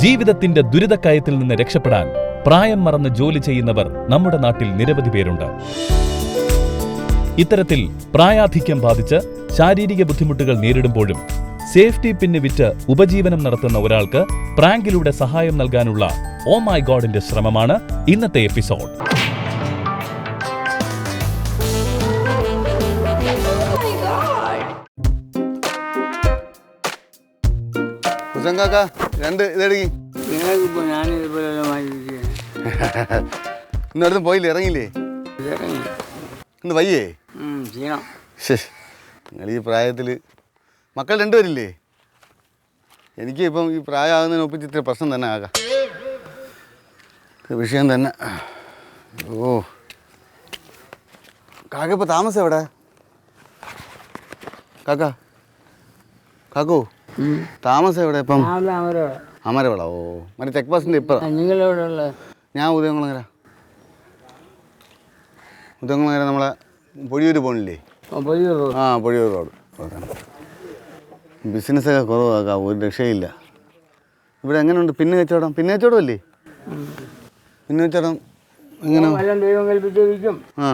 ജീവിതത്തിന്റെ ദുരിതക്കയത്തിൽ നിന്ന് രക്ഷപ്പെടാൻ പ്രായം മറന്ന് ജോലി ചെയ്യുന്നവർ നമ്മുടെ നാട്ടിൽ നിരവധി പേരുണ്ട്. ഇത്തരത്തിൽ പ്രായാധിക്യം ബാധിച്ച് ശാരീരിക ബുദ്ധിമുട്ടുകൾ നേരിടുമ്പോഴും സേഫ്റ്റി പിന്ന് വിറ്റ് ഉപജീവനം നടത്തുന്ന ഒരാൾക്ക് പ്രാങ്കിലൂടെ സഹായം നൽകാനുള്ള ഓ മൈ ഗോഡിന്റെ ശ്രമമാണ് ഇന്നത്തെ എപ്പിസോഡ്. ഇന്നടുത്തും പോയില്ലേ, ഇറങ്ങിയില്ലേ? ഇന്ന് വയ്യേ? നിങ്ങൾ ഈ പ്രായത്തിൽ മക്കൾ രണ്ടുപേരില്ലേ? എനിക്ക് ഇപ്പം ഈ പ്രായമാകുന്നതിന് ഒപ്പിച്ച് ഇത്ര പ്രശ്നം തന്നെ ആകാം, വിഷയം തന്നെ. ഓ കാക്ക ഇപ്പം താമസം എവിടെ? കാക്കോ താമസം എവിടെ ഇപ്പം? അമരവിള. ഓ മറ്റേ ചെക്ക് പോസ്റ്റിൻ്റെ ഇപ്പം. ഞാൻ ഉദയംകുളങ്ങര നമ്മളെ പൊഴിയൂർ പോണില്ലേ? ആ പൊഴിയൂർ റോഡ്. ബിസിനസ്സൊക്കെ കുറവാക്കാം, ഒരു രക്ഷയില്ല. ഇവിടെ എങ്ങനെയുണ്ട് പിന്നെ കച്ചവടം? പിന്നെ കച്ചവടം അല്ലേ? പിന്നെ കച്ചവടം എങ്ങനെ? ആ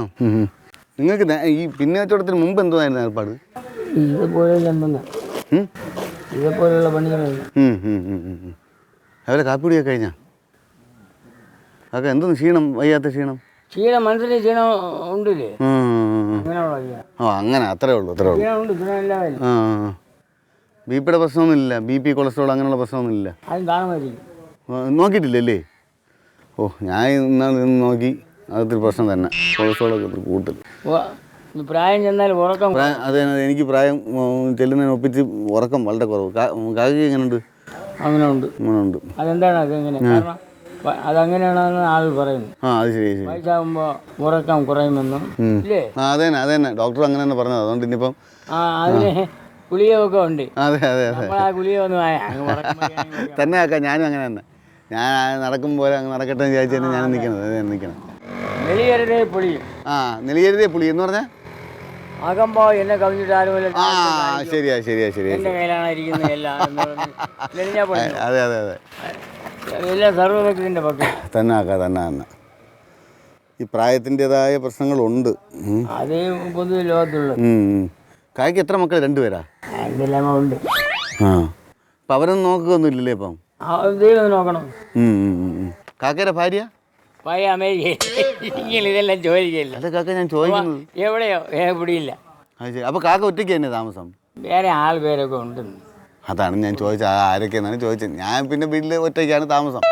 നിങ്ങൾക്ക് ഈ പിന്നെ കച്ചവടത്തിന് മുമ്പ് എന്തുവായിരുന്നു ഏർപ്പാട്? അവരെ കാപ്പിടിയൊക്കെ കഴിഞ്ഞാ? അതൊക്കെ എന്തൊന്നും ക്ഷീണം, വയ്യാത്ത ക്ഷീണം? മനസ്സിന് ക്ഷീണം ഉണ്ടല്ലേ? ഓ അങ്ങനെ, അത്രേ ഉള്ളൂ. ആ ബി പിയുടെ പ്രശ്നമൊന്നുമില്ല? ബി പി, കൊളസ്ട്രോൾ അങ്ങനെയുള്ള പ്രശ്നമൊന്നുമില്ല? നോക്കിയിട്ടില്ലല്ലേ? ഓ ഞാൻ ഇന്നാൾ നിന്ന് നോക്കി, അതൊരു പ്രശ്നം തന്നെ. കൊളസ്ട്രോളൊക്കെ കൂടുതൽ. പ്രായം ചെന്നാൽ ഉറക്കം. അതെ, എനിക്ക് പ്രായം ചെല്ലുന്നതിന് ഒപ്പിച്ച് ഉറക്കം വളരെ കുറവ്. കാക്കി എങ്ങനെയുണ്ട്? അങ്ങനെയുണ്ട്. അതെന്താണ് അതെങ്ങനെ? അതങ്ങനെയാണെന്ന് ആൾ പറയുന്നു. ആ അത് ശരി. വയസ്സാകുമ്പോ ഉറക്കം കുറയുമെന്നും ഇല്ലേ? അതന്നെ ഡോക്ടർ അങ്ങനെ തന്നെ പറഞ്ഞത്. അതുകൊണ്ട് ഇനിയിപ്പം അതിന് ഗുളികയൊക്കെ ഉണ്ട്. അതെ ആ ഗുളിക ഒന്നും തന്നെ ആക്കാം. ഞാനും അങ്ങനെ തന്നെ. ഞാൻ നടക്കും പോലെ അങ്ങ് നടക്കട്ടെ എന്ന് വിചാരിച്ചു തന്നെ ഞാൻ നിൽക്കണം. നെളിയരുതേ പുളി. ആ നെളിയരുതേ പുളി എന്ന് പറഞ്ഞാൽ ആകുമ്പോ എന്നെ കവിഞ്ഞിട്ട് ആരുമല്ല. ശരിയാ. എന്റെ കയ്യിലാണ് ഇരിക്കുന്നത് എല്ലാം. അതെ എല്ലാം സർവ്വഭക്തിന്റെ പക്കം തന്നെ ആക്കാം. ഈ പ്രായത്തിൻ്റെതായ പ്രശ്നങ്ങളുണ്ട്. അതേ പൊതുവെ ലോകത്തുള്ളു. കായ്ക്ക് എത്ര മക്കൾ? 2 പേരാ? ഉണ്ട്. ആ അപ്പം അവരൊന്നും നോക്കുകയൊന്നുമില്ലല്ലേ ഇപ്പം? നോക്കണം. കാക്കയുടെ ഭാര്യ അമേരിക്ക. ഇതെല്ലാം ചോദിക്കില്ല. അതെ കാക്ക, ഞാൻ ചോദിക്കുന്നത് എവിടെയോ പിടിയില്ല. അപ്പൊ കാക്ക ഒറ്റയ്ക്ക് തന്നെ താമസം? വേറെ പേരൊക്കെ ഉണ്ട്. അതാണ് ഞാൻ ചോദിച്ചത്, ആരൊക്കെയെന്നാണ് ചോദിച്ചത്. ഞാൻ പിന്നെ വീട്ടിൽ ഒറ്റയ്ക്കാണ് താമസം.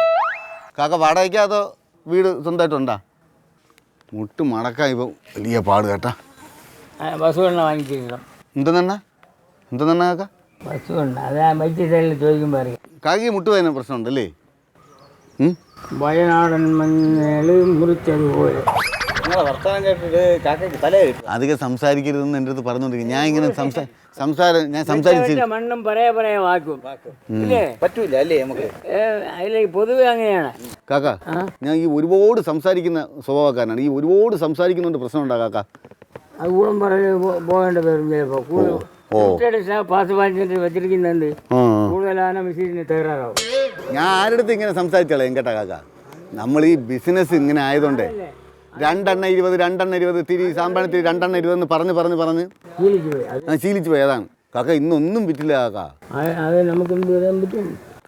കാക്ക വാടകയ്ക്കാ അതോ വീട് സ്വന്തമായിട്ടുണ്ടാ? മുട്ട് മടക്കാൻ ഇപ്പം വലിയ പാട് കേട്ടാ. ബസ്സുകളിൽ വാങ്ങിച്ചിരിക്കണം. എന്തെന്നാ കാക്ക? ബസ്സുണ്ട്. അതാ വൈദ്യശാലയിൽ ചോദിക്കുമ്പോൾ അറിയാം. കാക്കയ്ക്ക് മുട്ടുവേദന പ്രശ്നമുണ്ടല്ലേ? വയനാടൻ മഞ്ഞൾ മുറിച്ചതുപോലെ. അധികം സംസാരിക്കരുതെന്ന് എൻ്റെ അടുത്ത് പറഞ്ഞോണ്ടിരിക്കും. ഞാൻ ഇങ്ങനെ സംസാരിച്ചു മണ്ണും പറയാ വാക്കും പറ്റൂല അല്ലേ നമുക്ക്? അതിലെ പൊതുവെ അങ്ങനെയാണ് കാക്ക. ഞാൻ ഈ ഒരുപാട് സംസാരിക്കുന്ന സ്വഭാവക്കാരനാണ്. ഈ ഒരുപാട് സംസാരിക്കുന്നതുകൊണ്ട് പ്രശ്നം ഉണ്ടാ കാക്ക? അത് കൂടെ പറഞ്ഞ് പോകേണ്ട പേരും പാസ് വാങ്ങിച്ചിട്ട് വെച്ചിരിക്കുന്നുണ്ട്. കൂടുതലാണ് മെഷീനിന് തകരാറാവും. ഞാൻ ആരുടെ ഇങ്ങനെ സംസാരിച്ചോളാം കേട്ടാ കാക്ക. നമ്മൾ ഈ ബിസിനസ് ഇങ്ങനെ ആയതുകൊണ്ട് 2 തിരി സാമ്പാണത്തിൽ 2 എന്ന് പറഞ്ഞ് ശീലിച്ചു പോയി. അതാണ് കാക്ക. ഇന്നൊന്നും വിറ്റില്ല കാക്ക.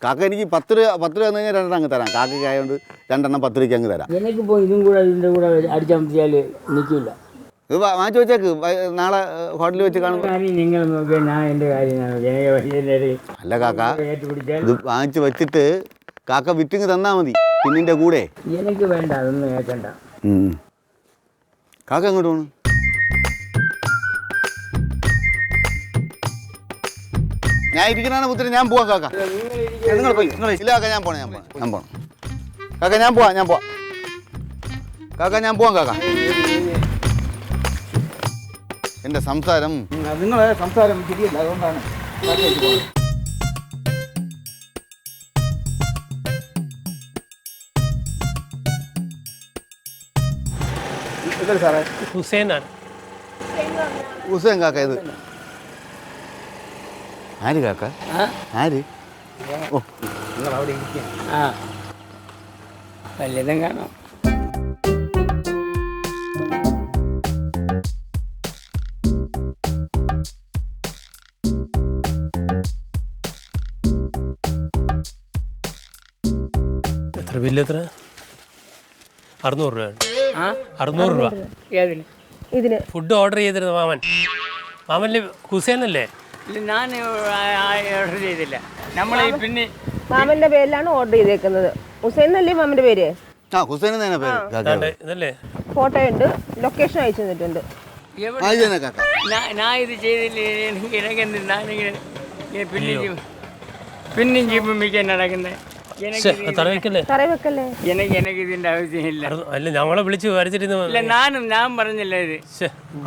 കാക്ക എനിക്ക് 10 രൂപ തന്നു കഴിഞ്ഞാൽ 2 അങ്ങ് തരാം. കാക്കയ്ക്ക് ആയതുകൊണ്ട് 2 10 രൂപയ്ക്ക് അങ്ങ് തരാം. എനിക്കിപ്പോൾ ഇതും കൂടെ ഇതിൻ്റെ കൂടെ അടിച്ചമർത്തിയാൽ നിൽക്കില്ല. ഇത് വാങ്ങിച്ചു വെച്ചേക്ക്, നാളെ ഹോട്ടലിൽ വെച്ച് കാണും. നിങ്ങൾ നോക്കിയാൽ ഞാൻ എൻ്റെ കാര്യം അല്ല കാക്ക, ഇത് വാങ്ങിച്ചു വെച്ചിട്ട് കാക്ക വിറ്റിങ് തന്നാ മതി പിന്നിൻ്റെ കൂടെ. എനിക്ക് വേണ്ട, അതൊന്നും കേൾക്കണ്ട. കാക്ക എങ്ങോട്ട് പോണു? ഞാൻ ഇരിക്കണാണ് പുത്തിരി. ഞാൻ പോവാം കാക്ക. നിങ്ങൾ പോയി. ഇല്ല കാക്ക, ഞാൻ പോണം. കാക്ക ഞാൻ പോവാം. കാക്ക ഞാൻ പോവാം കാക്ക. എൻ്റെ സംസാരം നിങ്ങളെ സംസാരം ശരിയല്ല, അതുകൊണ്ടാണ്. ഹുസൈനാണ്. ഹുസൈൻ കാക്ക. ഇത് ആര് കാക്ക? ആര്? നിങ്ങൾ അവിടെ ഇരിക്കുക. ആ വല്ലതും കാണാം. എത്ര ബില്ല് എത്ര? 600 രൂപ. ആ 600 രൂപ. ഏതിന്? ഇതിന് ഫുഡ് ഓർഡർ ചെയ്തിരുന്നു മാമൻ്റെ ഹുസൈനല്ലേ? ഇല്ല, ഞാൻ ഓർഡർ ചെയ്തില്ല. നമ്മൾ പിന്നെ മാമന്റെ പേരിലാണ് ഓർഡർ ചെയ്തേക്കുന്നത്. ഹുസൈൻ എന്നല്ലേ മാമന്റെ പേര്? ആ ഹുസൈൻ തന്നെ പേര് കാക്ക. ഇതല്ലേ? ഫോട്ടോ ഉണ്ട്, ലൊക്കേഷൻ അയച്ചു തന്നിട്ടുണ്ട്. എവിടെ ആ ഇത് തന്നെ കാക്ക. ഞാൻ ഇത് ചെയ്തില്ല. എനിക്കെന്ത് ഞാനിങ്ങനെ പിന്നെയും ജീപ്പും മിക്കാൻ നടക്കുന്നത്. തറവയ്ക്കല്ലേ? തറ വെക്കല്ലേ? എനിക്ക് ഇതിന്റെ ആവശ്യമില്ല. അല്ല ഞങ്ങളെ വിളിച്ച് വരച്ചിരുന്നു. ഇല്ല, ഞാൻ പറഞ്ഞില്ല ഇത്.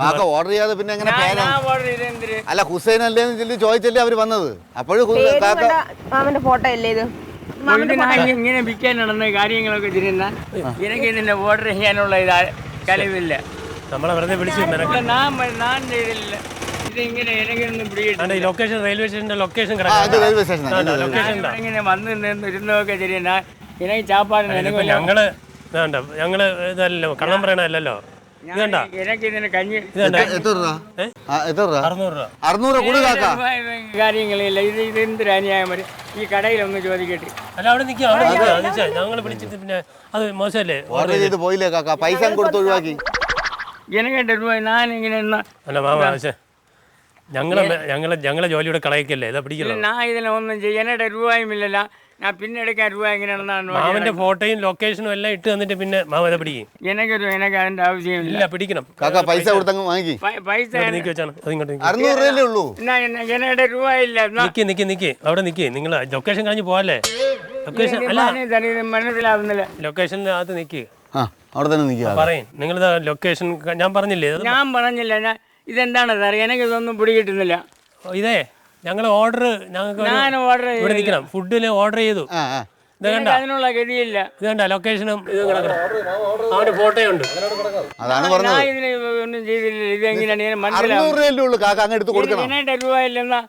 കാക്ക ഓർഡർ ചെയ്യാതെ പിന്നെ എങ്ങനെ പേരാ? ഞാൻ ഓർഡർ ചെയ്തെന്തിന്? അല്ല ഹുസൈൻ അല്ലേന്ന് ചൊല്ലി ചോദിച്ചല്ലേ അവര് വന്നത്. അപ്പോഴും പേര് കാക്ക കണ്ട മാമന്റെ ഫോട്ടോ അല്ലേ ഇത്? ഇങ്ങനെ വിൽക്കാൻ നടന്ന കാര്യങ്ങളൊക്കെ തിരുന്ന എനിക്ക് ഇതിന്റെ ഓർഡർ ചെയ്യാനുള്ള കഴിവില്ല. നമ്മളെ വെറുതെ വിളിച്ചു. ഞാൻ ചെയ്തില്ല. ഇതിങ്ങനെ എനിക്കൊന്നും പിടികിട്ടില്ല. ലൊക്കേഷൻ റെയിൽവേ സ്റ്റേഷന്റെ ലൊക്കേഷൻ അത് റെയിൽവേ സ്റ്റേഷൻ ഇങ്ങനെ വന്ന് ഇരുന്നൊക്കെ ശരി. എനിക്ക് ചാപ്പാടിന് ഞങ്ങള് ഇതല്ലോ കള്ളം പറയണല്ലോ. ഇതണ്ട എനിക്ക് ഇതിന് കഞ്ഞി എത്ര രൂപ? എത്ര രൂപ? 600 രൂപ. 600 കൂടി കാക്ക. കാര്യങ്ങളില്ല. ഇത് എന്തൊരു അന്യായം വരും. ഈ കടയിലൊന്ന് ചോദിക്കട്ടെ. അല്ല അവിടെ നിൽക്കുക. ഞങ്ങൾ വിളിച്ചിട്ട് പിന്നെ അത് മോശമല്ലേ? ഓർഡർ ചെയ്ത് പോയില്ലേ കാക്ക? പൈസ കൊടുത്ത് ഒഴിവാക്കി. എനിക്ക് 8 രൂപ ഞാനിങ്ങനെ അല്ല മാമ ഞങ്ങളെ ജോലിയുടെ കളയിക്കല്ലേ? ഇതാ പിടിക്കല്ലോ. ഞാൻ ഇതിനൊന്നും ചെയ്യാൻ 8 രൂപയും ഇല്ലല്ല. ഞാൻ പിന്നെ എടുക്കാൻ രൂപ എങ്ങനെയാണെന്നാണ് മാമന്റെ ഫോട്ടോയും ലൊക്കേഷനും എല്ലാം ഇട്ട് തന്നിട്ട് പിന്നെ മാമ ഇതാ പിടിക്കും. എനിക്ക് അതിന്റെ ആവശ്യമില്ല. ഇല്ല പിടിക്കണം. കാക്ക പൈസ കൊടുത്തങ്ങ് വാങ്ങി. പൈസ നീക്കി വെച്ചാണ് അത് ഇങ്ങോട്ട് 600 രൂപയല്ലേ ഉള്ളൂ. എനിക്ക് രൂപ ഇല്ല. നിക്ക് അവിടെ നിക്ക്. നിങ്ങൾ ലൊക്കേഷൻ കഴിഞ്ഞ് പോവല്ലേ? ലൊക്കേഷൻ അല്ല മനസ്സിലാവുന്നില്ല. ലൊക്കേഷനിൽ അത് നിക്ക്. ആ അവിടെ തന്നെ നിൽക്കുക. പറയും നിങ്ങളിതാ ലൊക്കേഷൻ ഞാൻ പറഞ്ഞില്ലേ? ഞാൻ പറഞ്ഞില്ല. ഇതെന്താണ് സാർ? എനിക്ക് ഇതൊന്നും പിടികിട്ടുന്നില്ല. ഇതേ ഞങ്ങൾ ഓർഡർ ഞങ്ങൾക്ക് ഞാൻ ഓർഡർ ഇവിടെ നിൽക്കണം. ഫുഡിന് ഓർഡർ ചെയ്തു. ഇത് കണ്ട അതിനുള്ള ഗതിയില്ല. ഇത് കണ്ട ലൊക്കേഷനും ഇത് കിടക്കണം. അവന്റെ ഫോട്ടോയും ഉണ്ട്. അതാണ് പറഞ്ഞത്. ഞാൻ ഇതിന് ഒന്നും ചെയ്തില്ല. ഇത് എങ്ങനെയാണ് 600 രൂപയല്ലേ ഉള്ളൂ കാക്ക. അങ്ങ് എടുത്ത് കൊടുക്കണം. 8 രൂപ ഇല്ലെന്നാ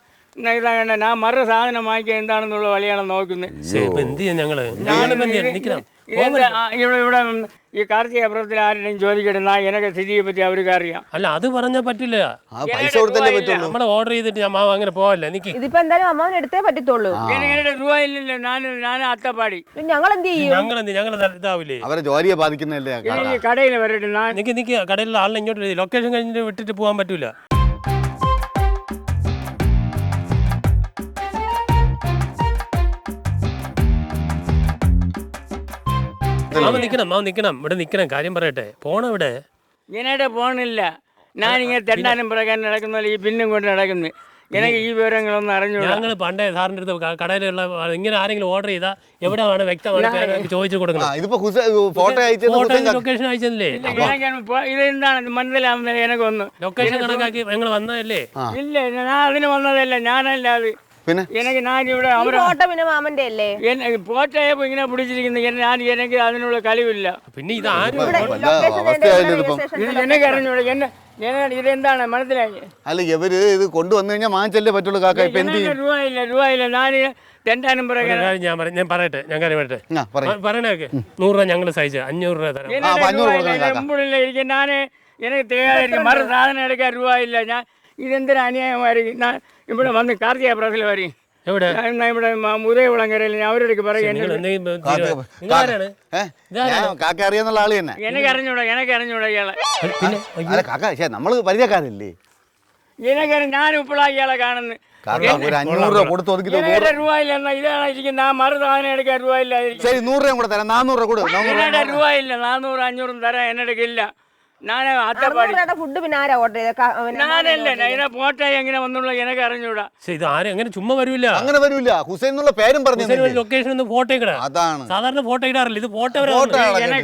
ഇതാകണ്ട. ഞാൻ മറു സാധനം വാങ്ങിക്കുക എന്താണെന്നുള്ള വഴിയാണ് നോക്കുന്നത്. എന്ത് ചെയ്യാം ഞങ്ങള് നിൽക്കണം. ഇവിടെ ഈ കാർത്തിക അപ്പുറത്തിൽ ആരുടെയും ചോദിക്കട്ടെ. എനിക്ക് സ്ഥിതിയെ പറ്റി അവർക്ക് അറിയാം. അല്ല അത് പറഞ്ഞാൽ പറ്റില്ല. പൈസ കൊടുത്തല്ലേ പറ്റുള്ളൂ. നമ്മൾ ഓർഡർ ചെയ്തിട്ട് ഞാൻ മാവ് അങ്ങനെ പോവല്ലേ? നിക്ക്. ഇതിപ്പോ എന്തായാലും അമ്മാവൻ എടുത്തേ പറ്റത്തുള്ളൂ. എനിക്ക് രൂപ ഇല്ലല്ലോ. ഞാൻ അത്തപ്പാടി. ഞങ്ങൾ എന്ത് ചെയ്യും? ഞങ്ങൾ ഇതാവില്ലേ? അവരെ ജോലിയെ ബാധിക്കുന്നല്ലേ ഈ കടയിൽ വരട്ടെ. നിക്ക് കടയിലുള്ള ആളിനെ ഇങ്ങോട്ട് ലൊക്കേഷൻ കഴിഞ്ഞിട്ട് വിട്ടിട്ട് പോകാൻ പറ്റൂല. മാമ നിക്കണം ഇവിടെ നിക്കണം. കാര്യം പറയട്ടെ. പോണം ഇവിടെ. ഇങ്ങനെയായിട്ട് പോണില്ല. ഞാനിങ്ങനെ തെണ്ടാനും പ്രകാരം നടക്കുന്ന ഈ പിന്നും കൊണ്ട് നടക്കുന്നു. എനിക്ക് ഈ വിവരങ്ങളൊന്നും അറിഞ്ഞൂടാ. ഞങ്ങൾ പണ്ടേ സാറിൻ്റെ അടുത്ത് കടയിലുള്ള ഇങ്ങനെ ആരെങ്കിലും ഓർഡർ ചെയ്താൽ എവിടെയാണ് വ്യക്തമാണ് ചോദിച്ചു കൊടുക്കണം. ഇതിപ്പോ ഫോട്ടോ ലൊക്കേഷൻ അയച്ചല്ലേ? ഇതെന്താണ് മനസ്സിലാവുന്നില്ല എനിക്കൊന്ന്. ലൊക്കേഷൻ കണക്കാക്കി ഞങ്ങൾ വന്നതല്ലേ? ഇല്ല, ഞാൻ അതിന് വന്നതല്ല. ഞാനല്ല അത്. പിന്നെ ഞാനിവിടെ ഫോട്ടോ പിന്നെ മാമന്റെ അല്ലേ? പോട്ടയെ ഇങ്ങനെ പിടിച്ചിരിക്കുന്നു. എനിക്ക് അതിനുള്ള കഴിവില്ല. പിന്നെ ഇത് ആരും എനിക്ക് അറിഞ്ഞൂടെ. ഇതെന്താണ് മനസ്സിലായി? അല്ല ഇവര് ഇത് കൊണ്ടുവന്നു കഴിഞ്ഞാൽ വാങ്ങിച്ചല്ലേ പറ്റുള്ളൂ കാക്ക. ഇപ്പൊ എന്ത് രൂപ ഇല്ല. ഞാൻ തെണ്ടാനും പ്രകാരം ഞാൻ പറയട്ടെ. ഞാൻ കാര്യം പറയട്ടെ. പറയണേക്കെ 100 രൂപ ഞങ്ങൾ സഹിച്ച 500 രൂപ തരാം. ഇരിക്കും. എനിക്ക് തികയാതിരിക്കും. മറു സാധനം എടുക്കാൻ രൂപ ഇല്ല. ഞാൻ ഇതെന്തൊരു അന്യായമായിരിക്കും. ഞാൻ ഇവിടെ വന്ന് കാർത്തിക പ്രസിൽ വരും. എവിടെ? ഇവിടെ ഉദയകുളങ്കരയിൽ അവരോടൊക്കെ പറയും. കാക്ക അറിയാന്നുള്ള ആള് തന്നെ. എനിക്ക് അറിഞ്ഞൂടാ ഇയാളെ. അല്ല കാക്ക നമ്മള് പരിചയക്കാരല്ലേ? എനിക്കറിയാം. ഞാൻ ഇപ്പോഴാണ് ഇയാളെ കാണുന്നത്. ഒരു 500 രൂപ കൊടുത്ത് ഒതുക്കി രൂപ ഇല്ല. ഇതാണ് ഇരിക്കുന്നത്. ആ മറു സാധനം എടുക്കാൻ രൂപ ഇല്ല. ശരി 100 രൂപ കൂടെ തരാം. 400 രൂപ കൊടു. രൂപ ഇല്ല. 400 500 തരാൻ എന്നെടുക്കില്ല. ഞാൻ ഫുഡ് പിന്നെ ആരാ ഓർഡർ ചെയ്ത? ഞാനല്ല. പോട്ടെ എങ്ങനെ വന്നുള്ള എനിക്ക് അറിഞ്ഞൂടാ. ഇത് ആരും അങ്ങനെ ചുമ്മാ വരൂല. അങ്ങനെ വരൂല. ഹുസൈൻ എന്നുള്ള പേരും പറഞ്ഞു. ലൊക്കേഷൻ ഒന്ന് ഫോട്ടോ ഇടാം. അതാണ് സാധാരണ ഫോട്ടോ ഇടാറില്ല. ഇത് ഫോട്ടോ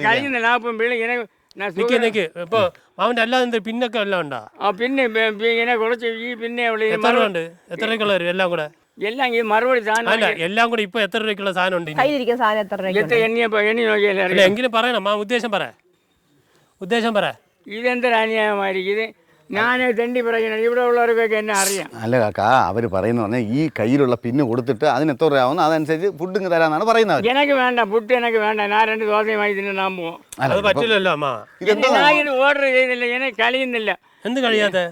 കഴിയുന്നില്ല. ഇപ്പം വിളി നിക്ക് ഇപ്പൊ മാമന്റെ അല്ലാതെ പിന്നൊക്കെ എല്ലാം ഉണ്ടാ? പിന്നെ ഇങ്ങനെ കുറച്ച് ഈ പിന്നെ ഉണ്ട്. എത്ര രൂപയ്ക്കുള്ള വരും എല്ലാം കൂടെ? എല്ലാം ഈ മറുപടി സാധനം അല്ല എല്ലാം കൂടെ ഇപ്പൊ എത്ര രൂപയ്ക്കുള്ള സാധനം ഉണ്ട്? കയ്യിലിരിക്കുന്ന സാധനം എത്ര രൂപ? എണ്ണി നോക്കിയല്ലേ. എങ്കിലും പറയണം മാ. ഉദ്ദേശം പറ. ഇതെന്തൊരു അന്യായമായിരിക്കും. ഇത് ഞാൻ തെണ്ടി പറയുന്നത് ഇവിടെ ഉള്ളവർക്കൊക്കെ എന്നെ അറിയാം. അല്ല കാക്ക, അവർ പറയുന്ന പറഞ്ഞാൽ ഈ കയ്യിലുള്ള പിന്ന് കൊടുത്തിട്ട് അതിന് എത്ര രൂപയാവുന്നു അതനുസരിച്ച് ഫുഡ് ഇങ്ങ് തരാന്നാണ് പറയുന്നത്. എനിക്ക് വേണ്ട ഫുഡ്, എനിക്ക് വേണ്ട. ഞാൻ 2 ദോശയുമായി തിന്നാൻ പോവാം. അത് പറ്റില്ലല്ലോ അമ്മ. ഞാൻ ഇത് ഓർഡർ ചെയ്തില്ല, എനിക്ക് കഴിയുന്നില്ല. എന്ത് കഴിയാതെ?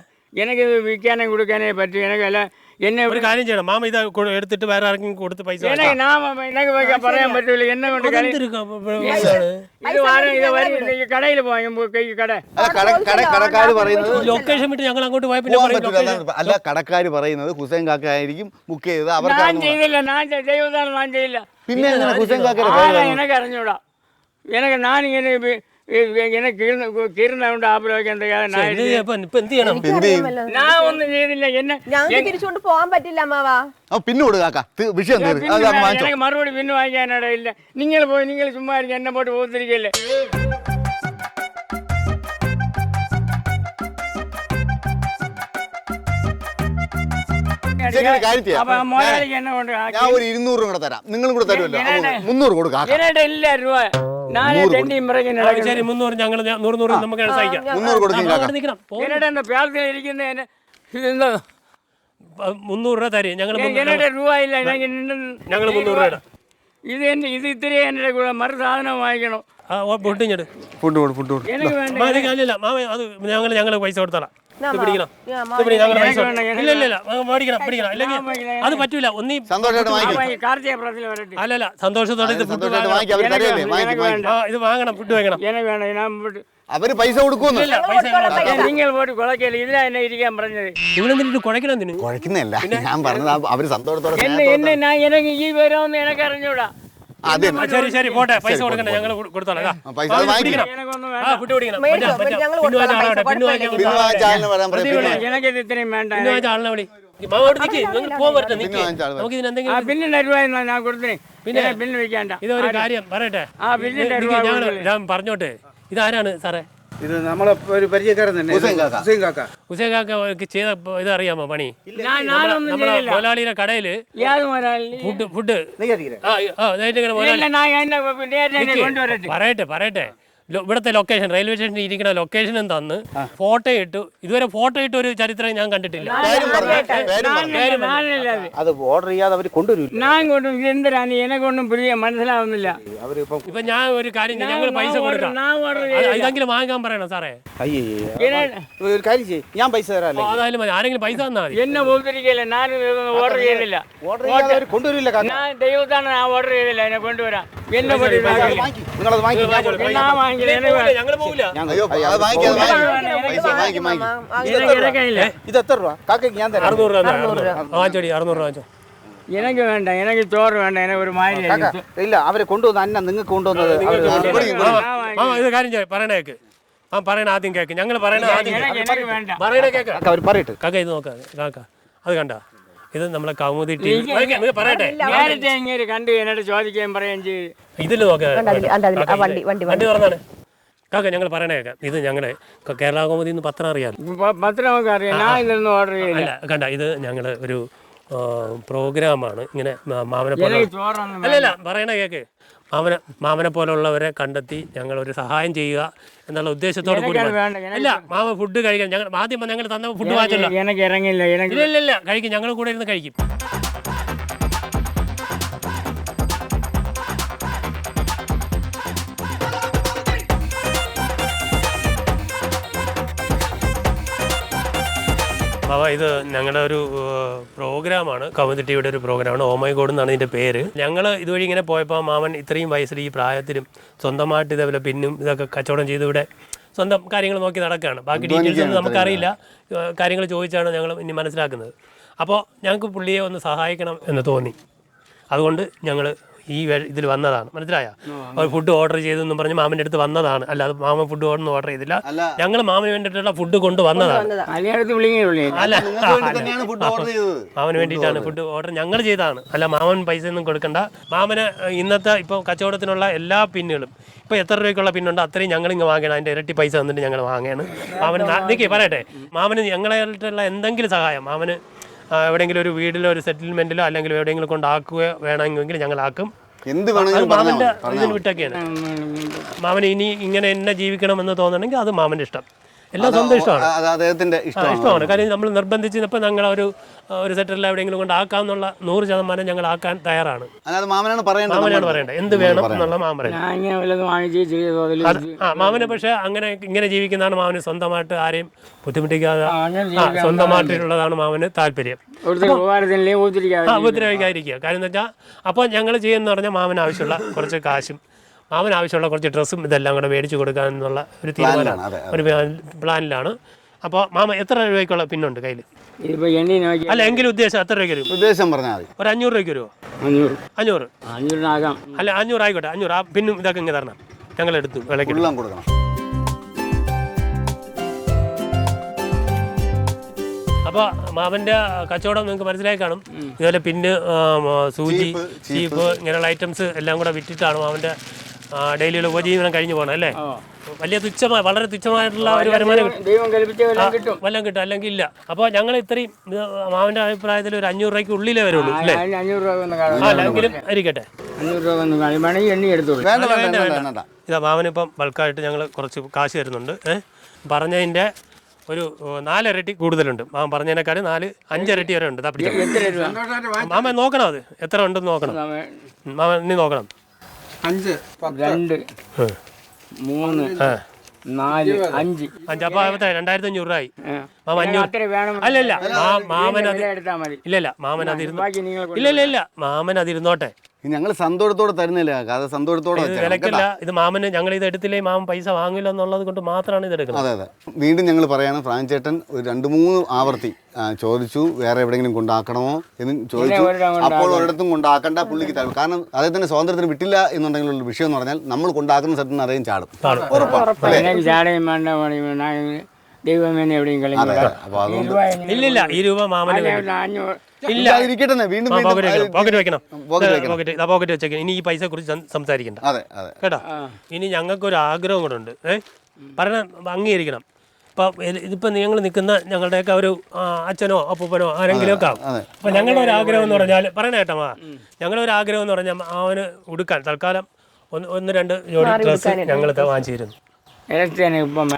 എനിക്ക് വിൽക്കാനേ കൊടുക്കാനേ പറ്റും. എനിക്കല്ല എന്നെ ഒരു കാര്യം ചെയ്യണം, മാമ ഇത് എടുത്തിട്ട് വേറെ ആർക്കും കൊടുത്ത് പൈസ എനിക്ക് പറയാൻ പറ്റൂല. എന്നെ കൊണ്ട് കടയിൽ പോയി കട കടക്കാർ പറയുന്നത് ലൊക്കേഷൻ വിട്ട് ഞങ്ങൾ അങ്ങോട്ട് പോയ പിന്നെ അല്ല, കടക്കാർ പറയുന്നത് ഹുസൈൻ കാക്ക ആയിരിക്കും ബുക്ക് ചെയ്തത്. ഞാൻ ചെയ്തില്ല, ഞാൻ ചെയ്തതാണ്, ഞാൻ ചെയ്യില്ല. പിന്നെ ഹുസൈൻ കാക്ക എനിക്ക് അറിഞ്ഞൂടാ. ഞാനിങ്ങനെ കീറുന്നതുകൊണ്ട് ആപ്പിലൊക്കെ ഞാൻ ഒന്നും ചെയ്തില്ല. ഞങ്ങൾക്ക് തിരിച്ചുകൊണ്ട് പോകാൻ പറ്റില്ല അമ്മാവാ. പിന്നെ കൊടുക്കാക്ക വിഷയം എനിക്ക് മറുപടി പിന്നെ വാങ്ങിക്കാനിടയില്ല. നിങ്ങൾ പോയി, നിങ്ങൾ ചുമ്മാ എന്നെ പോട്ട് പോത്തിരിക്കല്ലേ. മുതലാളിക്ക് എന്നെ കൊണ്ട് ഞാൻ ഒരു 200 രൂപ കൂടെ തരാം, നിങ്ങളും കൂടെ തരുമല്ലോ. 300 കൊടുക്കാം. ഇല്ല രൂപ. ഞാൻ തെണ്ടിയും ശരി 300 ഞങ്ങൾ 100 നമുക്ക് സഹിക്കാം. 300 കൊടുക്കും. ഇരിക്കുന്നതിന് 300 രൂപ തരും ഞങ്ങൾ. രൂപ ഇല്ല. ഞങ്ങൾ 300 രൂപ ഇത് ഇത്രയും എന്റെ കൂടെ മറു സാധനം വാങ്ങിക്കണം. പൊട്ടിഞ്ഞിട്ട് എനിക്ക് വേണ്ട. മാമ അത് ഞങ്ങൾ പൈസ കൊടുത്തോളാം. പിടിക്കണം. ഇല്ല പിടിക്കണം. അല്ലെങ്കിൽ അത് പറ്റൂല. അല്ലല്ല, സന്തോഷത്തോടെ ഇത് ഫുഡ് ഇത് വാങ്ങണം, ഫുഡ് വാങ്ങണം. അവര് പൈസ കൊടുക്കുന്നു. നിങ്ങൾ പോയിട്ട് കുഴക്കില്ല. ഇതിലാ എന്നെ ഇരിക്കാൻ പറഞ്ഞത്. ഇവിടെ നിന്നിട്ട് കുഴക്കണം. കുഴക്കുന്നല്ല, ഞാൻ പറഞ്ഞത് അവര് സന്തോഷത്തോടെ എനിക്ക് ഈ വരാമെന്ന് എനിക്ക് അറിഞ്ഞൂടാ. ശരി പോട്ടെ, പൈസ കൊടുക്കണ്ട, ഞങ്ങൾ കൊടുത്തോളാം. ഫുഡ് പിടിക്കണം. എനിക്കിത് ഇത്രയും വേണ്ട. ആളിനെ വിളി. നമുക്ക് ഇതിനെന്തെങ്കിലും ബില്ലിന്റെ രൂപ ഞാൻ കൊടുത്തിനെ. പിന്നെ ബില്ല് വെക്കാണ്ട. ഇതൊരു കാര്യം പറയട്ടെ, ഞാൻ പറഞ്ഞോട്ടെ. ഇതാരാണ് സാറേ? ഇത് നമ്മളെ ഒരു പരിചയക്കാരൻ തന്നെ, ഹുസൈൻ കാക്ക. ഹുസൈൻ കാക്ക ചെയ്ത ഇത് അറിയാമോ പണി? നമ്മുടെ മുതലാളിയുടെ കടയില് ഫുഡ് പറയട്ടെ ഇവിടുത്തെ ലൊക്കേഷൻ, റെയിൽവേ സ്റ്റേഷനിൽ ഇരിക്കുന്ന ലൊക്കേഷനും തന്ന് ഫോട്ടോ ഇട്ടു. ഇതുവരെ ഫോട്ടോ ഇട്ട ഒരു ചരിത്രം ഞാൻ കണ്ടിട്ടില്ല. അത് ഓർഡർ ചെയ്യാതെ അവർ കൊണ്ടുവരില്ല. ഞാൻ കൊണ്ടുവരും. എന്തിനാണ് എന്നെക്കൊണ്ടും പുതിയ മനസ്സിലാവുന്നില്ല. ഇപ്പൊ ഞാൻ ഒരു കാര്യം, ഞങ്ങൾ പൈസ കൊടുക്കാം. ഇതെങ്കിലും വാങ്ങാൻ പറയണം സാറേ. ഒരു കാര്യം ചെയ്യും, ഞാൻ പൈസ തരാം. അതായാലും മതി, ആരെങ്കിലും പൈസ തന്നാൽ മതി. എന്നെ പോത്തിരിക്കല്ലേ, ഞാൻ ഓർഡർ ചെയ്തില്ല. ഓർഡർ ചെയ്യാതെ അവർ കൊണ്ടുവരില്ല. ഞാൻ ദൈവത്താണ് ഞാൻ ഓർഡർ ചെയ്തില്ല. എന്നെ കൊണ്ടുവരാം. എന്നെ നിങ്ങളത് വാങ്ങി. ഇത് എത്ര രൂപ കാക്കയ്ക്ക് ഞാൻ തരാം. 600 രൂപ. എനിക്ക് വേണ്ട, എനിക്ക് ചോറ് വേണ്ട. എനിക്ക് ഒരു മായി ഇല്ല, അവരെ കൊണ്ടുവന്ന അന്ന നിങ്ങൾക്ക് കൊണ്ടുവന്നത്. ഇത് കാര്യം ചെയ്യ, പറയണേക്ക്. പറയണ ആദ്യം കേക്ക്. ഞങ്ങൾ പറയണ ആദ്യം പറയണ കേക്ക്. അവർ പറയട്ടെ. കാക്ക ഇത് നോക്കാം. കാക്ക അത് കണ്ട, ഇത് നമ്മളെ കൗമുദി പറയട്ടെ. നേരത്തെ ഇങ്ങനെ കണ്ടു എന്നോട് ചോദിക്കുകയും പറയുകയും ചെയ്തു. ഇതിൽ നോക്കാം, വണ്ടി തുറന്നാണ്. കാക്ക ഞങ്ങൾ പറയണേക്കാം. ഇത് ഞങ്ങളെ കേരള കൗമുദി പത്രം അറിയാം. പത്രമൊക്കെ അറിയാം. ഞാൻ ഇതൊന്നും ഓർഡർ ചെയ്യില്ല. കണ്ട, ഇത് ഞങ്ങൾ ഒരു പ്രോഗ്രാമാണ്. ഇങ്ങനെ മാമനെ പോലെ അല്ലല്ല പറയണ കേക്ക്. മാമനെ പോലുള്ളവരെ കണ്ടെത്തി ഞങ്ങൾ ഒരു സഹായം ചെയ്യുക എന്നുള്ള ഉദ്ദേശത്തോട് കൂടി. അല്ല, മാമ ഫുഡ് കഴിക്കാൻ ഞങ്ങൾ ആദ്യം ഞങ്ങൾ തന്ന ഫുഡ് വാങ്ങിച്ചല്ലോ. എനിക്ക് ഇറങ്ങില്ല. ഇല്ല കഴിക്കും, ഞങ്ങൾ കൂടെ ഇരുന്ന് കഴിക്കും. ബാബാ, ഇത് ഞങ്ങളുടെ ഒരു പ്രോഗ്രാമാണ്, കൗമുദി ടിവിയുടെ ഒരു പ്രോഗ്രാമാണ്. ഓ മൈ ഗോഡ് എന്നാണ് ഇതിൻ്റെ പേര്. ഞങ്ങൾ ഇതുവഴി ഇങ്ങനെ പോയപ്പോൾ മാമൻ ഇത്രയും വയസ്സിൽ ഈ പ്രായത്തിലും സ്വന്തമായിട്ട് ഇതേപോലെ പിന്നും ഇതൊക്കെ കച്ചവടം ചെയ്ത് ഇവിടെ സ്വന്തം കാര്യങ്ങൾ നോക്കി നടക്കുകയാണ്. ബാക്കി ഡീറ്റെയിൽസ് ഒന്നും നമുക്കറിയില്ല. കാര്യങ്ങൾ ചോദിച്ചാണ് ഞങ്ങൾ ഇനി മനസ്സിലാക്കുന്നത്. അപ്പോൾ ഞങ്ങൾക്ക് പുള്ളിയെ ഒന്ന് സഹായിക്കണം എന്ന് തോന്നി. അതുകൊണ്ട് ഞങ്ങൾ ഈ ഇതിൽ വന്നതാണ്. മനസ്സിലായോ? ഫുഡ് ഓർഡർ ചെയ്തെന്നും പറഞ്ഞ് മാമൻ്റെ അടുത്ത് വന്നതാണ്. അല്ലാതെ മാമൻ ഫുഡ് ഓർഡർ ചെയ്തില്ല. ഞങ്ങൾ മാമന് വേണ്ടിയിട്ടുള്ള ഫുഡ് കൊണ്ട് വന്നതാണ്. അല്ല, മാമന് വേണ്ടിയിട്ടാണ് ഫുഡ് ഓർഡർ ഞങ്ങൾ ചെയ്തതാണ്. അല്ല, മാമൻ പൈസ ഒന്നും കൊടുക്കണ്ട. മാമന് ഇന്നത്തെ ഇപ്പോൾ കച്ചവടത്തിനുള്ള എല്ലാ പിന്നുകളും ഇപ്പോൾ എത്ര രൂപയ്ക്കുള്ള പിന്നുണ്ടോ അത്രയും ഞങ്ങൾ ഇങ്ങ് വാങ്ങണം. അതിൻ്റെ ഇരട്ടി പൈസ തന്നിട്ട് ഞങ്ങൾ വാങ്ങുകയാണ്. മാമന് നിൽക്കേ പറയട്ടെ, മാമന് ഞങ്ങളായിട്ടുള്ള എന്തെങ്കിലും സഹായം, മാമന് എവിടെയെങ്കിലും ഒരു വീട്ടിലോ ഒരു സെറ്റിൽമെന്റിലോ അല്ലെങ്കിൽ എവിടെയെങ്കിലും കൊണ്ടാക്കുകയോ വേണമെങ്കിൽ ഞങ്ങളാക്കും. മാമന്റെ ഇതിൽ വിട്ടൊക്കെയാണ്. മാമന് ഇനി ഇങ്ങനെ എന്നെ ജീവിക്കണമെന്ന് തോന്നണമെങ്കിൽ അത് മാമന്റെ ഇഷ്ടം. എല്ലാം സ്വന്തം ഇഷ്ടമാണ്. അത് അദ്ദേഹത്തിന്റെ ഇഷ്ടമാണ്. കാര്യം നമ്മൾ നിർബന്ധിച്ച് ഇപ്പം ഞങ്ങൾ ഒരു സെറ്ററിൽ എവിടെയെങ്കിലും കൊണ്ട് ആക്കാമെന്നുള്ള 100% ഞങ്ങൾ ആക്കാൻ തയ്യാറാണ്. അല്ലാതെ മാമനാണ് പറയേണ്ടത്. മാമനാണ് പറയേണ്ടത് എന്ത് വേണം എന്നുള്ള മാമൻ. ഞാൻ ഇങ്ങനെ വല്ലതും വാങ്ങിച്ച് ചെയ്തോ മാമന് പക്ഷേ അങ്ങനെ ജീവിക്കുന്നതാണ് മാമന്. സ്വന്തമായിട്ട് ആരെയും ബുദ്ധിമുട്ടിക്കാതെ സ്വന്തമായിട്ടുള്ളതാണ് മാമന് താല്പര്യം. ഉപദ്രവിക്കാതിരിക്കുക. കാര്യം എന്ന് വെച്ചാൽ അപ്പോൾ ഞങ്ങൾ ചെയ്യുന്ന പറഞ്ഞാൽ മാമന് ആവശ്യമുള്ള കുറച്ച് കാശും മാമന് ആവശ്യമുള്ള കുറച്ച് ഡ്രസ്സും ഇതെല്ലാം കൂടെ മേടിച്ച് കൊടുക്കാമെന്നുള്ള ഒരു തീരുമാനമാണ്, ഒരു പ്ലാനിലാണ്. അപ്പോൾ മാമ എത്ര രൂപയ്ക്കുള്ള പിന്നുണ്ട് കയ്യിൽ? അല്ല എങ്കിലും ഉദ്ദേശം എത്ര രൂപയ്ക്ക് വരും? ഉദ്ദേശം പറഞ്ഞാൽ മതി. ഒരു 500 രൂപയ്ക്ക് വരുമോ? 500 അല്ല 500 ആയിക്കോട്ടെ. 500 ആ പിന്നും ഇതൊക്കെ ഇങ്ങനെ തരണം. ഞങ്ങൾ എടുത്തു വിലയ്ക്ക് കൊടുക്കണം. അപ്പോൾ മാമൻ്റെ കച്ചവടം നിങ്ങൾക്ക് മനസ്സിലായി കാണും. ഇതുപോലെ പിന്ന്, സൂചി, ചീപ്പ് ഇങ്ങനെയുള്ള ഐറ്റംസ് എല്ലാം കൂടെ വിറ്റിട്ടാണ് മാമൻ്റെ ഡെയിലിയുള്ള ഉപജീവനം കഴിഞ്ഞു പോകണം അല്ലേ? വലിയ വളരെ തുച്ഛമായിട്ടുള്ള ഒരു വരുമാനം വല്ലതും കിട്ടും, അല്ലെങ്കിൽ ഇല്ല. അപ്പോൾ ഞങ്ങൾ ഇത്രയും മാമൻ്റെ അഭിപ്രായത്തിൽ ഒരു 500 രൂപയ്ക്ക് ഉള്ളിലേ വരുള്ളൂ അല്ലേ? അല്ലെങ്കിലും ഇരിക്കട്ടെ. ഇതാ മാമനിപ്പം ബൾക്കായിട്ട് ഞങ്ങൾ കുറച്ച് കാശ് തരുന്നുണ്ട്. പറഞ്ഞതിൻ്റെ ഒരു 4 ഇരട്ടി കൂടുതലുണ്ട്. മാമൻ പറഞ്ഞതിനേക്കാളും 5 ഇരട്ടി വരെ ഉണ്ട്. മാമൻ നോക്കണം, അത് എത്ര ഉണ്ടെന്ന് നോക്കണം. മാമൻ നീ നോക്കണം. 5 2 3 4 5 അപ്പോൾ 2500 രൂപയായി. മാമ 500 അല്ലല്ല മാമൻ ഇല്ലല്ല മാമൻ ഇല്ല മാമൻ അതിരുന്നോട്ടെ. ഞങ്ങൾ സന്തോഷത്തോടെ തരുന്നില്ല, അത് സന്തോഷത്തോടെ വിലക്കല്ല. ഇത് മാമന് ഞങ്ങൾ ഇത് എടുത്തില്ലേ മാമൻ പൈസ വാങ്ങില്ല എന്നുള്ളത് കൊണ്ട് മാത്രമാണ് ഇത് എടുക്കുന്നത്. അതെ. വീണ്ടും ഞങ്ങൾ പറയാണ്, ഫ്രാൻസ് ചേട്ടൻ ഒരു 2-3 ആവർത്തി ചോദിച്ചു വേറെ എവിടെയെങ്കിലും കൊണ്ടാക്കണമോ എന്ന് ചോദിച്ചു. അപ്പോൾ ഒരിടത്തും കൊണ്ടാക്കേണ്ട, പുള്ളിക്ക് തരും. കാരണം അദ്ദേഹത്തിന്റെ സ്വാതന്ത്ര്യത്തിന് വിട്ടില്ല എന്നുണ്ടെങ്കിലുള്ള വിഷയം എന്ന് പറഞ്ഞാൽ നമ്മൾ കൊണ്ടാക്കുന്ന സ്ഥലത്ത് അറിയാൻ ചാടും. ഇല്ലില്ല, ഈ രൂപ മാമന് ഇല്ല. വീണ്ടും പോക്കറ്റ് വെക്കണം, പോക്കറ്റ് വെച്ചേക്കണം. ഇനി ഈ പൈസ കുറിച്ച് സംസാരിക്കണ്ട കേട്ടോ. ഇനി ഞങ്ങൾക്കൊരു ആഗ്രഹം കൂടെ ഉണ്ട്. പറഞ്ഞ അംഗീകരിക്കണം. ഇതിപ്പോൾ നിങ്ങൾ നിൽക്കുന്ന ഞങ്ങളുടെയൊക്കെ ഒരു അച്ഛനോ അപ്പൂപ്പനോ ആരെങ്കിലും ഒക്കെ ആവും. അപ്പം ഞങ്ങളുടെ ഒരു ആഗ്രഹം എന്ന് പറഞ്ഞാൽ പറയണ കേട്ടോ, ഞങ്ങളുടെ ഒരു ആഗ്രഹം എന്ന് പറഞ്ഞാൽ അവന് ഉടുക്കാൻ തൽക്കാലം 1-2 ജോഡി ഡ്രസ്സ് ഞങ്ങൾ വാങ്ങിച്ചു തരുന്നു.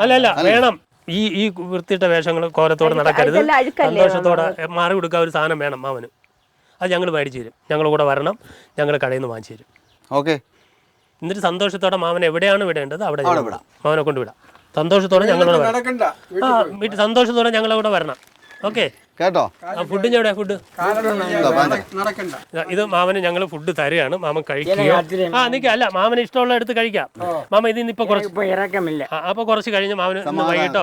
അല്ലല്ല വേണം. ഈ വൃത്തിയിട്ട വേഷങ്ങൾ കോലത്തോടെ നടക്കരുത്. സന്തോഷത്തോടെ മാറി കൊടുക്കാൻ ഒരു സാധനം വേണം മാമന്. അത് ഞങ്ങൾ മേടിച്ചു തരും. ഞങ്ങൾ കൂടെ വരണം, ഞങ്ങൾ കടയിൽ നിന്ന് വാങ്ങിച്ചു തരും. ഓക്കെ. എന്നിട്ട് സന്തോഷത്തോടെ മാമൻ എവിടെയാണ് വിടേണ്ടത് അവിടെ മാമനെ കൊണ്ട് വിടാം. സന്തോഷത്തോടെ ഞങ്ങളോട് വീട്ടിൽ സന്തോഷത്തോടെ ഞങ്ങളവിടെ വരണം. ഓക്കെ കേട്ടോ. ഫുഡിന് എവിടെ? ഫുഡ് ഇത് മാമന് ഞങ്ങൾ ഫുഡ് തരികയാണ്. മാമൻ കഴിക്കുകയോ നിൽക്കുക. മാമന് ഇഷ്ടമുള്ള എടുത്ത് കഴിക്കാം. മാമ ഇതിന് ഇപ്പൊ ഇറക്കമില്ല. അപ്പൊ കുറച്ച് കഴിഞ്ഞ് മാമന് വൈകിട്ടോ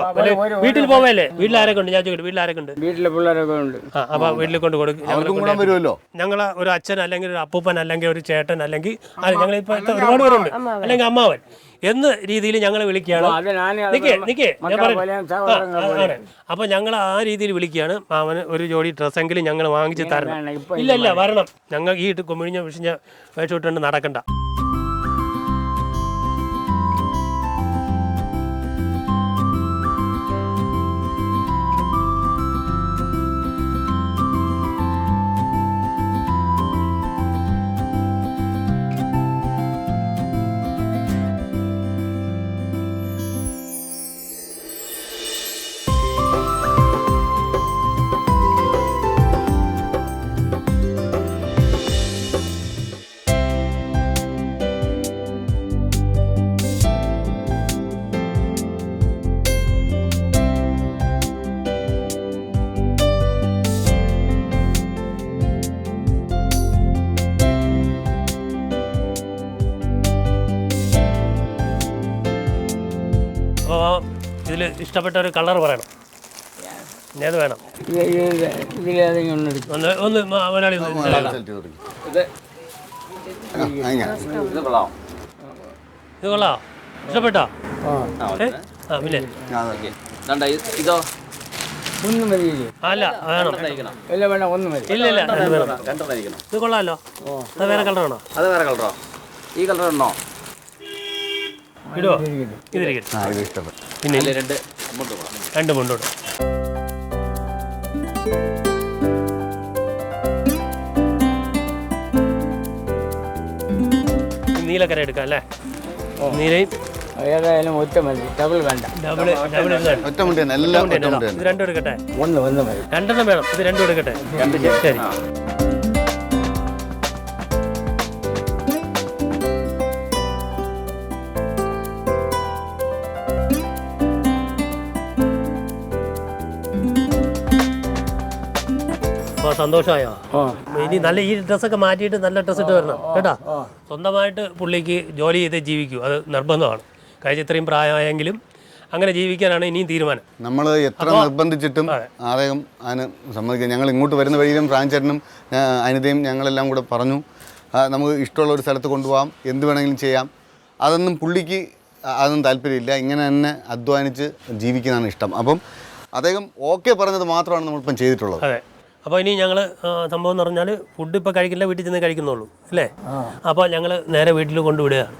വീട്ടിൽ പോവല്ലേ? വീട്ടിൽ ആരൊക്കെ ഉണ്ട്? ഞാൻ ചോദിക്കട്ടെ, വീട്ടിൽ ആരൊക്കെ ഉണ്ട്? വീട്ടിലെ പിള്ളേരൊക്കെ ഉണ്ട്. അപ്പൊ വീട്ടിൽ കൊണ്ട് കൊടുക്കും. ഞങ്ങൾ ഒരു അച്ഛൻ അല്ലെങ്കിൽ ഒരു അപ്പൂപ്പൻ അല്ലെങ്കിൽ ഒരു ചേട്ടൻ അല്ലെങ്കിൽ ഞങ്ങളിപ്പോ ഒരുപാട് പേരുണ്ട്, അല്ലെങ്കിൽ അമ്മാവൻ എന്ന രീതിയിൽ ഞങ്ങൾ വിളിക്കുകയാണ്. അപ്പൊ ഞങ്ങൾ ആ രീതിയിൽ വിളിക്കുകയാണ്. മാമന് ഒരു ജോഡി ഡ്രസ്സെങ്കിലും ഞങ്ങൾ വാങ്ങിച്ച് തരണം. ഇല്ല വരണം. ഞങ്ങൾ ഈ കുമിഴിഞ്ഞ വിഷിഞ്ഞ വേഷമിട്ടുകൊണ്ട് നടക്കണ്ട. അപ്പോൾ ഇതിൽ ഇഷ്ടപ്പെട്ട ഒരു കളർ പറയണം. ഏത് വേണം? ഒന്ന് മലയാളി ഇത് കൊള്ളാം. ഇഷ്ടപ്പെട്ടോ? പിന്നെ ഇതോ അല്ല വേണം. ഇല്ല ഇത് കൊള്ളാമല്ലോ. അത് വേറെ കളറാണോ? അത് വേറെ കളറോ? ഈ കളർ ഉണ്ടോ? ഇടുവോ? ഇതിരിക്കട്ടെ. പിന്നെ 2 മുണ്ടോട്. നീലക്കര എടുക്കാം അല്ലേ? നീലയും ഏതായാലും ഒറ്റ മതി, ഡബിൾ വേണ്ട. ഡബിൾ ഡബിൾ ഇതാണ്. ഒറ്റ മുണ്ടി തന്നെ, എല്ലാം ഒറ്റ മുണ്ടി ഇത് തന്നെ. രണ്ടും എടുക്കട്ടെ. ഒന്ന് മതി. രണ്ടെണ്ണം വേണം. ഇത് രണ്ടും എടുക്കട്ടെ. ശരി. അപ്പോൾ സന്തോഷമായോ? ഇനി നല്ല ഈ ഡ്രസ്സൊക്കെ മാറ്റിയിട്ട് നല്ല ഡ്രസ്സ് ഇട്ട് വരണം കേട്ടോ. സ്വന്തമായിട്ട് പുള്ളിക്ക് ജോലി ചെയ്ത് ജീവിക്കൂ, അത് നിർബന്ധമാണ്. കഴിഞ്ഞ ഇത്രയും പ്രായമായെങ്കിലും അങ്ങനെ ജീവിക്കാനാണ് ഇനിയും തീരുമാനം. നമ്മൾ എത്ര നിർബന്ധിച്ചിട്ടും അദ്ദേഹം അതിന് സമ്മതിക്കുക. ഞങ്ങൾ ഇങ്ങോട്ട് വരുന്ന വഴിയിലും ഫ്രാൻചേട്ടനും അനിതയും ഞങ്ങളെല്ലാം കൂടെ പറഞ്ഞു നമുക്ക് ഇഷ്ടമുള്ള ഒരു സ്ഥലത്ത് കൊണ്ടുപോകാം, എന്ത് വേണമെങ്കിലും ചെയ്യാം. അതൊന്നും പുള്ളിക്ക് അതൊന്നും താല്പര്യമില്ല. ഇങ്ങനെ തന്നെ അധ്വാനിച്ച് ജീവിക്കുന്നതാണ് ഇഷ്ടം. അപ്പം അദ്ദേഹം ഓക്കെ പറഞ്ഞത് മാത്രമാണ് നമ്മളിപ്പം ചെയ്തിട്ടുള്ളത്. അതെ. അപ്പോൾ ഇനി ഞങ്ങൾ സംഭവം എന്ന് പറഞ്ഞാൽ ഫുഡ് ഇപ്പോൾ കഴിക്കില്ല, വീട്ടിൽ ചെന്ന് കഴിക്കുന്നുള്ളൂ അല്ലേ? അപ്പോൾ ഞങ്ങൾ നേരെ വീട്ടിൽ കൊണ്ടുവിടുകയാണ്.